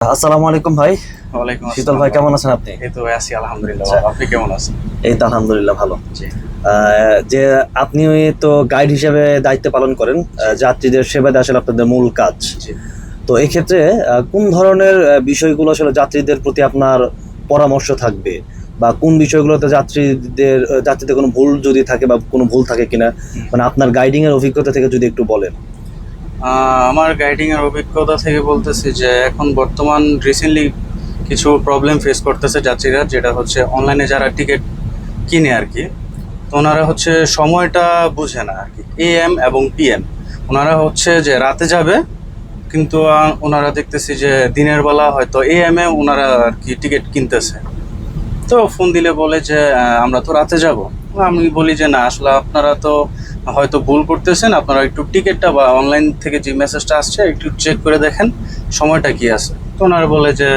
আসসালামু আলাইকুম ভাই। ওয়ালাইকুম শীতল আসসালাম ভাই, কেমন আছেন আপনি? এই তো আছি আলহামদুলিল্লাহ। আচ্ছা। আপনি কেমন আছেন? এই তো আলহামদুলিল্লাহ ভালো। জি যে আপনি তো গাইড হিসেবে দায়িত্ব পালন করেন, যাত্রীদের সেবা দেওয়া আসলে আপনাদের মূল কাজ। জি। তো এই ক্ষেত্রে কোন ধরনের বিষয়গুলো আসলে যাত্রীদের প্রতি আপনার পরামর্শ থাকবে, বা কোন বিষয়গুলোতে যাত্রীদের কোনো ভুল যদি থাকে বা কোনো ভুল থাকে কিনা, মানে আপনার গাইডিং এর অভিজ্ঞতা থেকে যদি একটু বলেন। আমার গাইডিং এর অভিজ্ঞতা থেকে বলতেছি যে এখন বর্তমান রিসেন্টলি কিছু প্রবলেম ফেস করতেছে যাত্রীরা, যেটা হচ্ছে অনলাইনে যারা টিকিট কিনে আর কি। তো ওনারা হচ্ছে সময়টা বুঝে না আর কি, এএম এবং পিএম। ওনারা হচ্ছে যে রাতে যাবে, কিন্তু ওনারা দেখতেছি যে দিনের বেলা হয়তো এএম এ ওনারা আর কি টিকিট কিনতেছে। তো ফোন দিলে বলে যে আমরা তো রাতে যাব। আমি বলি যে না, আসলে আপনারা তো হয়তো ভুল করতেছেন, আপনারা একটু টিকিটটা বা অনলাইন থেকে যে মেসেজটা আসছে একটু চেক করে দেখেন সময়টা কি আছে। তো ওনারা বলে যে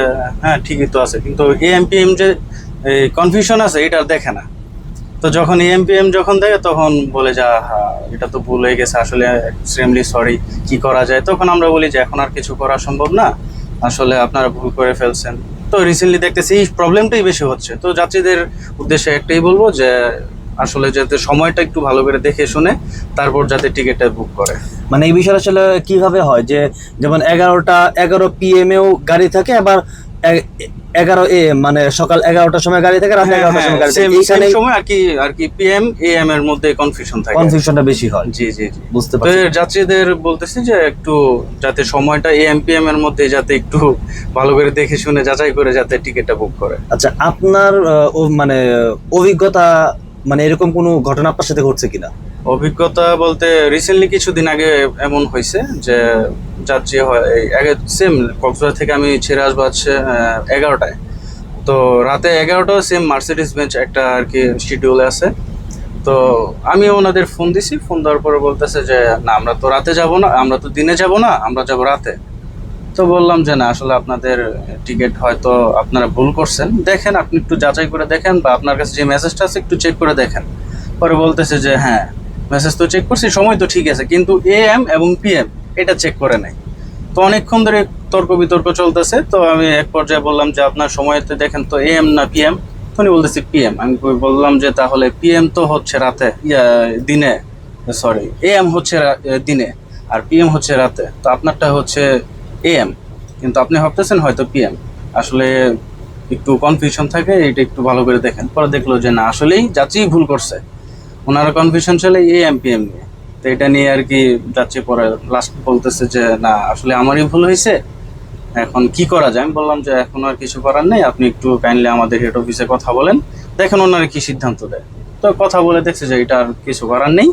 হ্যাঁ ঠিকই তো আছে, কিন্তু এএমপিএম যে কনফিউশন আছে এটা দেখে না। তো যখন এএমপিএম যখন দেখে তখন বলে যে হ্যাঁ এটা তো ভুল হয়ে গেছে, আসলে এক্সট্রিমলি সরি, কি করা যায়। তখন আমরা বলি যে এখন আর কিছু করা সম্ভব না, আসলে আপনারা ভুল করে ফেলছেন। তো রিসেন্টলি দেখতেছি এই প্রবলেমটাই বেশি হচ্ছে। তো যাত্রীদের উদ্দেশ্যে একটাই বলবো যে আসলে যাতে সময়টা একটু ভালো করে দেখে শুনে তারপর যাতে টিকিটটা বুক করে। মানে এই বিষয়টা আসলে কিভাবে হয় যে, যেমন 11 PM এও গাড়ি থাকে, আবার 11 AM মানে সকাল 11টার সময় গাড়ি থাকে, রাত 11টার সময় গাড়ি থাকে, এইখানে সময় আর কি পিএম এএম এর মধ্যে কনফিউশন থাকে, কনফিউশনটা বেশি হয়। জি জি জি। বুঝতে তো পারছি। যাত্রীদের বলতেছি যে একটু যাতে সময়টা এএম পিএম এর মধ্যে যাতে একটু ভালো করে দেখে শুনে যাচাই করে যাতে টিকিটটা বুক করে। আচ্ছা, আপনার মানে অভিজ্ঞতা, মানে এরকম কোনো ঘটনা আপনার সাথে ঘটছে কিনা? অভিজ্ঞতা বলতে রিসেন্টলি কিছুদিন আগে এমন হয়েছে যে যাত্রী হয় এই আগে সেম কক্সবাজার থেকে আমি ছেড়ে আসবো হচ্ছে 11টায়। তো রাতে 11টা সেম মার্সিডিজ বেঞ্চ একটা আর কি শিডিউলে আছে। তো আমি ওনাদের ফোন দিছি, ফোন দেওয়ার পরে বলতেছে যে না আমরা তো রাতে যাব না, আমরা তো দিনে যাব না, আমরা যাব রাতে। তো বললাম যে না, আসলে আপনাদের টিকিট হয়তো আপনারা ভুল করছেন, দেখেন আপনি একটু যাচাই করে দেখেন, বা আপনার কাছে যে মেসেজটা আছে একটু চেক করে দেখেন। পরে বলতেছে যে হ্যাঁ মেসেজ তো চেক করছি, সময় তো ঠিক আছে, কিন্তু এএম এবং পিএম এটা চেক করে নাই। তো অনেকক্ষণ ধরে তর্ক বিতর্ক চলতেছে। তো আমি এক পর্যায়ে বললাম যে আপনার সময়তে দেখেন তো এএম না পিএম। উনি বলতেছি পিএম। আমি বললাম যে তাহলে পিএম তো হচ্ছে রাতে, দিনে, সরি এএম হচ্ছে দিনে, আর পিএম হচ্ছে রাতে। তো আপনারটা হচ্ছে এএম, কিন্তু আপনি ভাবতেছেন হয়তো পিএম। আসলে একটু কনফিউশন থাকে, এটা একটু ভালো করে দেখেন। পরে দেখলো যে না, আসলেই যাত্রী ভুল করছে, ওনারা কনফিউশন চলে এএম পিএম নিয়ে। তো এটা নিয়ে আর কি যাত্রী পরে লাস্ট বলতেছে যে না আসলে আমারই ভুল হয়েছে, এখন কি করা যায়। আমি বললাম যে এখন আর কিছু করার নেই, আপনি একটু কাইন্ডলি আমাদের হেড অফিসে কথা বলেন, দেখেন ওনারা কি সিদ্ধান্ত দেয়। তো কথা বলে দেখছে যে এটা আর কিছু করার নেই,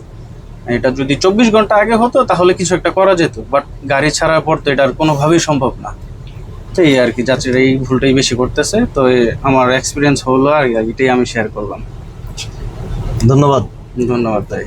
এটা যদি 24 ঘন্টা আগে হতো তাহলে কিছু একটা করা যেত, বাট গাড়ি ছাড়ার পর তো এটা আর কোনোভাবেই সম্ভব না। তো এই আর কি যাত্রীরা এই ভুলটাই বেশি করতেছে। তো আমার এক্সপিরিয়েন্স হলো আর এটাই আমি শেয়ার করলাম। ধন্যবাদ। ধন্যবাদ ভাই।